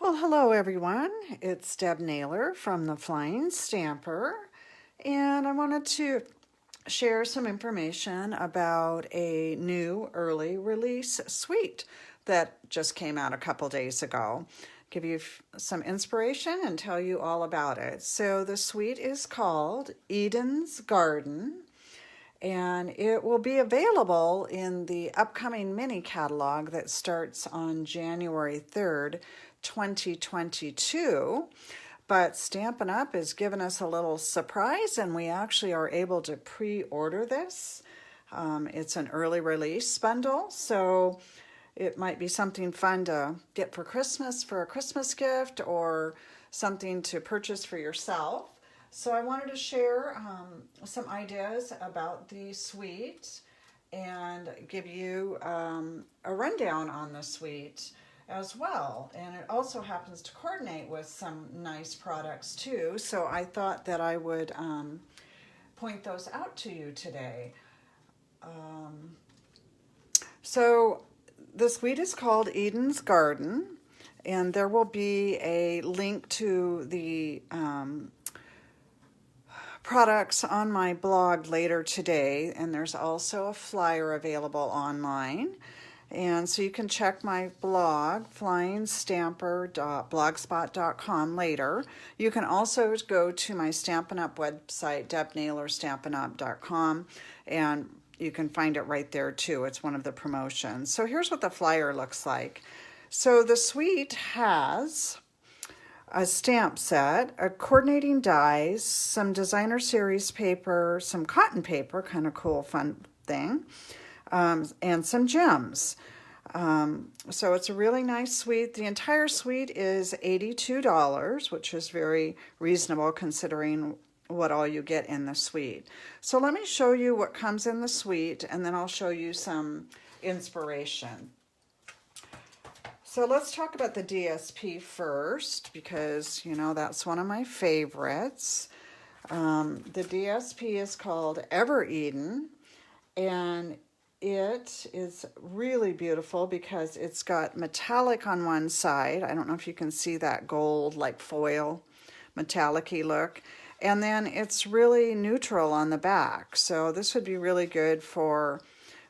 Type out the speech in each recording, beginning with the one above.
Well, hello everyone. It's Deb Naylor from the Flying Stamper, and I wanted to share some information about a new early release suite that just came out a couple days ago. Give you some inspiration and tell you all about it. So the suite is called Eden's Garden, and it will be available in the upcoming mini catalog that starts on January 3rd, 2022. But Stampin' Up! Has given us a little surprise, and we actually are able to pre-order this. It's an early release bundle, so it might be something fun to get for Christmas, for a Christmas gift, or something to purchase for yourself. So I wanted to share some ideas about the suite and give you a rundown on the suite as well. And it also happens to coordinate with some nice products too. So I thought that I would point those out to you today. So the suite is called Eden's Garden, and there will be a link to the products on my blog later today, and there's also a flyer available online. And so you can check my blog, flyingstamper.blogspot.com, later. You can also go to my Stampin' Up! Website, debnaylorstampingup.com, and you can find it right there too. It's one of the promotions. So here's what the flyer looks like. So the suite has a stamp set, a coordinating dies, some designer series paper, some cotton paper, kind of cool, fun thing, and some gems. So it's a really nice suite. The entire suite is $82, which is very reasonable considering what all you get in the suite. So let me show you what comes in the suite, and then I'll show you some inspiration. So let's talk about the DSP first, because, you know, that's one of my favorites. The DSP is called Ever Eden, and it is really beautiful because it's got metallic on one side. I don't know if you can see that gold, like foil, metallic-y look. And then it's really neutral on the back. So this would be really good for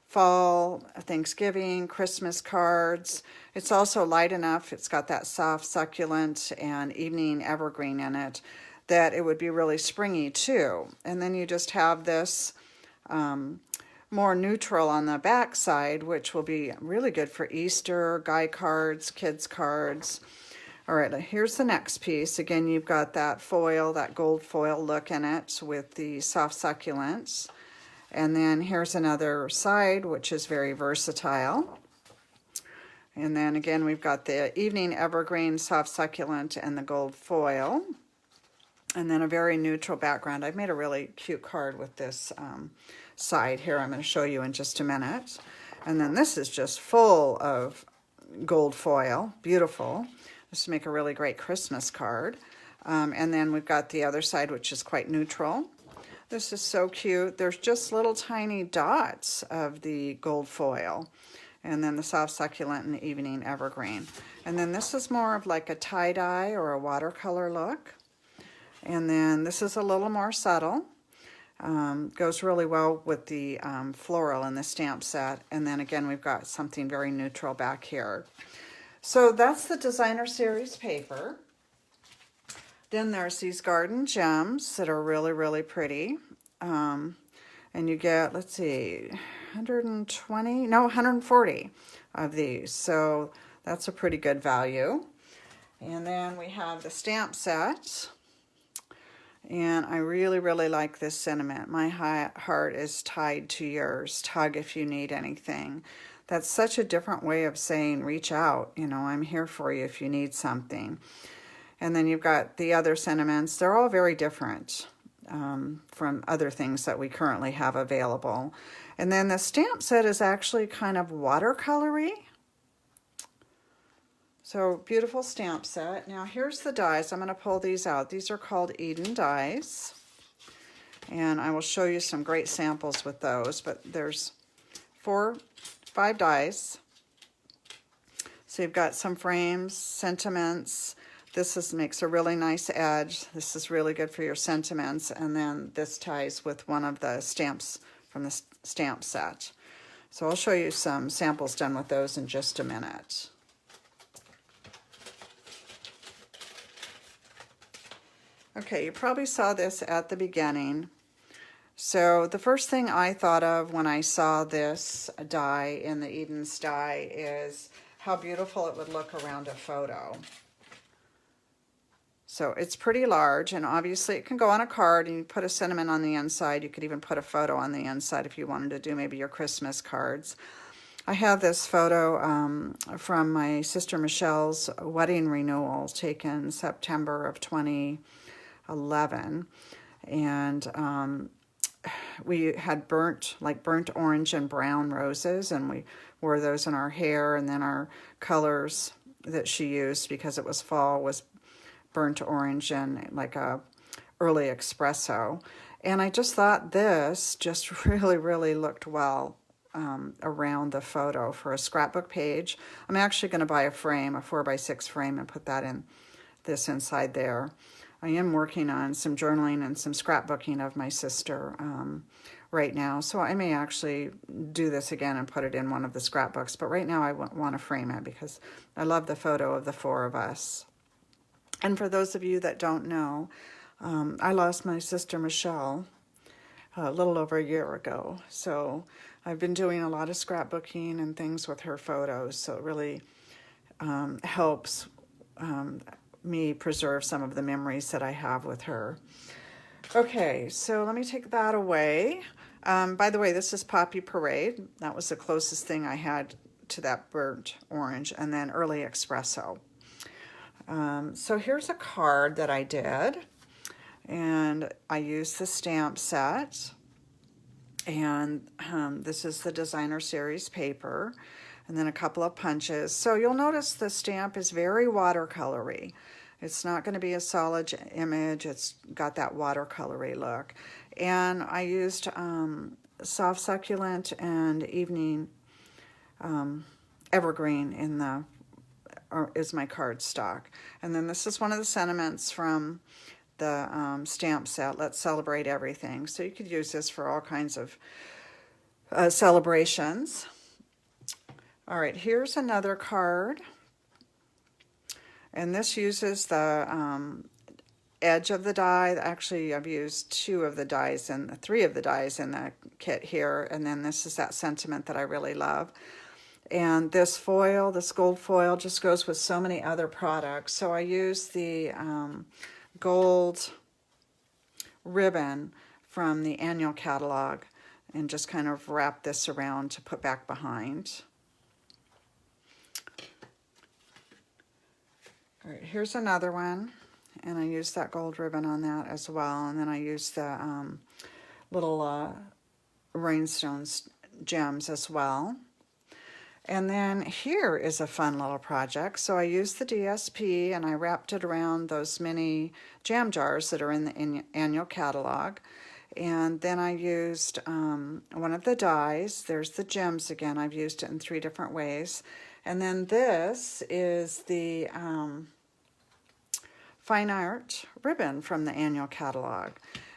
fall, Thanksgiving, Christmas cards. It's also light enough. It's got that soft succulent and evening evergreen in it that it would be really springy too. And then you just have this more neutral on the back side, which will be really good for Easter, guy cards, kids cards. All right, here's the next piece. Again, you've got that foil, that gold foil look in it with the soft succulents. And then here's another side, which is very versatile. And then again, we've got the evening evergreen, soft succulent, and the gold foil. And then a very neutral background. I've made a really cute card with this side here. I'm going to show you in just a minute. And then this is just full of gold foil. Beautiful. This will make a really great Christmas card. And then we've got the other side, which is quite neutral. This is so cute. There's just little tiny dots of the gold foil. And then the soft succulent and the evening evergreen. And then this is more of like a tie-dye or a watercolor look. And then this is a little more subtle. Goes really well with the floral in the stamp set. And then again, we've got something very neutral back here. So that's the designer series paper. Then there's these garden gems that are really, really pretty. And you get, let's see, 140 of these. So that's a pretty good value. And then we have the stamp set. And I really, really like this sentiment. My heart is tied to yours. Tug if you need anything. That's such a different way of saying reach out. You know, I'm here for you if you need something. And then you've got the other sentiments. They're all very different from other things that we currently have available. And then the stamp set is actually kind of watercolory. So beautiful stamp set. Now here's the dies. I'm going to pull these out. These are called Eden dies. And I will show you some great samples with those. But there's 5 dies. So you've got some frames, sentiments. This makes a really nice edge. This is really good for your sentiments. And then this ties with one of the stamps from the stamp set. So I'll show you some samples done with those in just a minute. Okay, you probably saw this at the beginning. So the first thing I thought of when I saw this die in the Eden's die is how beautiful it would look around a photo. So it's pretty large, and obviously it can go on a card, and you put a sentiment on the inside. You could even put a photo on the inside if you wanted to do maybe your Christmas cards. I have this photo from my sister Michelle's wedding renewal taken September of 2011, and we had burnt orange and brown roses, and we wore those in our hair, and then our colors that she used because it was fall was burnt orange and like a early espresso. And I just thought this just really looked well around the photo for a scrapbook page. I'm actually going to buy a frame, a 4x6 frame, and put that in this inside there. I am working on some journaling and some scrapbooking of my sister right now, so I may actually do this again and put it in one of the scrapbooks, but right now I want to frame it because I love the photo of the four of us. And for those of you that don't know, I lost my sister Michelle a little over a year ago, so I've been doing a lot of scrapbooking and things with her photos, so it really helps me preserve some of the memories that I have with her. Okay, so let me take that away. By the way, this is Poppy Parade. That was the closest thing I had to that burnt orange, and then early espresso. So here's a card that I did, and I used the stamp set, and this is the designer series paper, and then a couple of punches. So you'll notice the stamp is very watercolory. It's not going to be a solid image. It's got that watercolory look. And I used soft succulent and evening evergreen in the is my cardstock. And then this is one of the sentiments from the stamp set, Let's Celebrate Everything. So you could use this for all kinds of celebrations. All right, here's another card. And this uses the edge of the die. Actually, I've used three of the dies in the kit here. And then this is that sentiment that I really love. And this foil, this gold foil, just goes with so many other products. So I use the gold ribbon from the annual catalog and just kind of wrap this around to put back behind. All right, here's another one, and I used that gold ribbon on that as well. And then I used the little rhinestones gems as well. And then here is a fun little project. So I used the DSP and I wrapped it around those mini jam jars that are in the annual catalog. And then I used one of the dies. There's the gems again. I've used it in 3 different ways. And then this is the fine art ribbon from the annual catalog.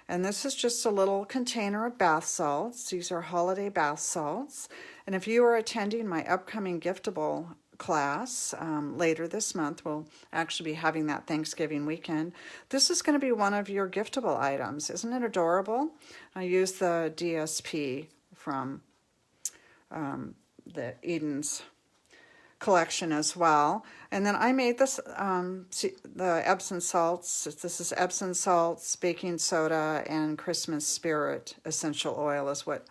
And this is just a little container of bath salts. These are holiday bath salts. And if you are attending my upcoming giftable class later this month, we'll actually be having that Thanksgiving weekend. This is going to be one of your giftable items. Isn't it adorable? I used the DSP from the Eden's collection as well. And then I made this, the Epsom salts. This is Epsom salts, baking soda, and Christmas spirit essential oil is what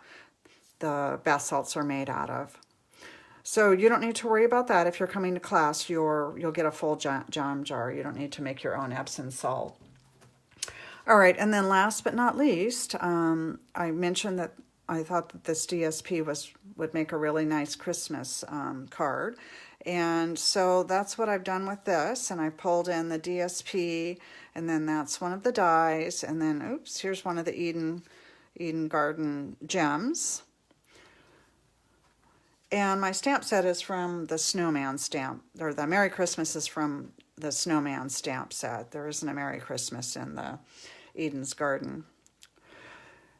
the bath salts are made out of. So you don't need to worry about that. If you're coming to class, you'll get a full jam jar. You don't need to make your own Epsom salt. All right, and then last but not least, I mentioned that I thought that this DSP would make a really nice Christmas card. And so that's what I've done with this. And I pulled in the DSP, and then that's one of the dies. And then, oops, here's one of the Eden Garden gems. And my stamp set is from the Snowman stamp, or the Merry Christmas is from the Snowman stamp set. There isn't a Merry Christmas in the Eden's Garden.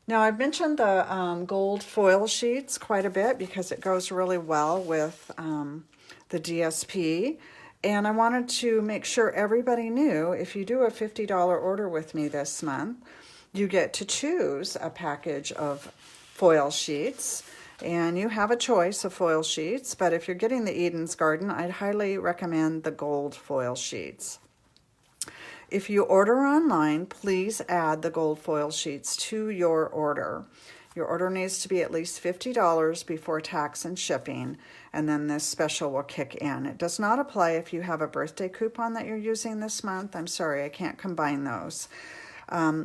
Now, I've mentioned the gold foil sheets quite a bit because it goes really well with the DSP. And I wanted to make sure everybody knew if you do a $50 order with me this month, you get to choose a package of foil sheets. And you have a choice of foil sheets, but if you're getting the Eden's Garden, I'd highly recommend the gold foil sheets. If you order online, please add the gold foil sheets to your order. Your order needs to be at least $50 before tax and shipping, and then this special will kick in. It does not apply if you have a birthday coupon that you're using this month. I'm sorry, I can't combine those.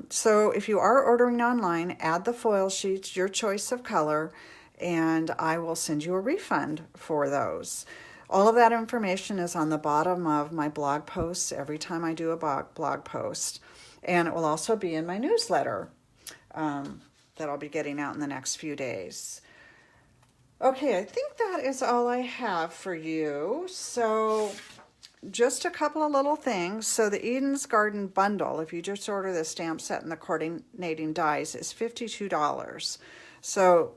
So if you are ordering online, add the foil sheets, your choice of color, and I will send you a refund for those. All of that information is on the bottom of my blog posts every time I do a blog post. And it will also be in my newsletter that I'll be getting out in the next few days. Okay, I think that is all I have for you. So just a couple of little things. So the Eden's Garden bundle, if you just order the stamp set and the coordinating dies, is $52. So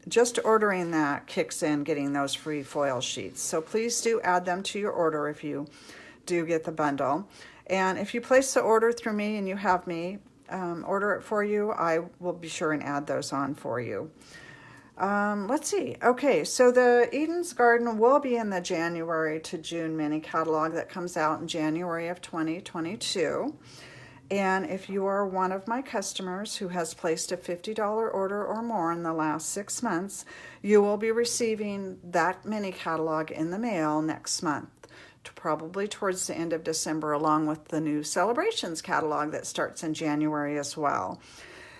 just ordering that kicks in getting those free foil sheets. So please do add them to your order if you do get the bundle. And if you place the order through me and you have me order it for you, I will be sure and add those on for you. Let's see. Okay, so the Eden's Garden will be in the January to June mini catalog that comes out in January of 2022. And if you are one of my customers who has placed a $50 order or more in the last 6 months, you will be receiving that mini catalog in the mail next month, probably towards the end of December, along with the new Celebrations catalog that starts in January as well.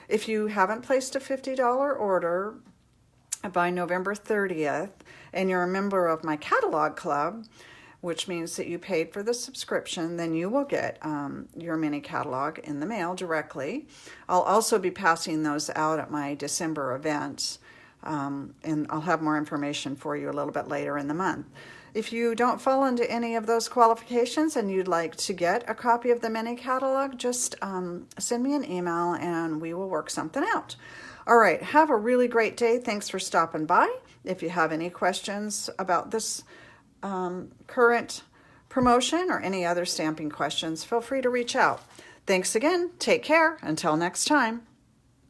If you haven't placed a $50 order by November 30th and you're a member of my catalog club, which means that you paid for the subscription, then you will get your mini catalog in the mail directly. I'll also be passing those out at my December event, and I'll have more information for you a little bit later in the month. If you don't fall into any of those qualifications and you'd like to get a copy of the mini catalog, just send me an email and we will work something out. All right, have a really great day. Thanks for stopping by. If you have any questions about this current promotion or any other stamping questions, feel free to reach out. Thanks again. Take care. Until next time.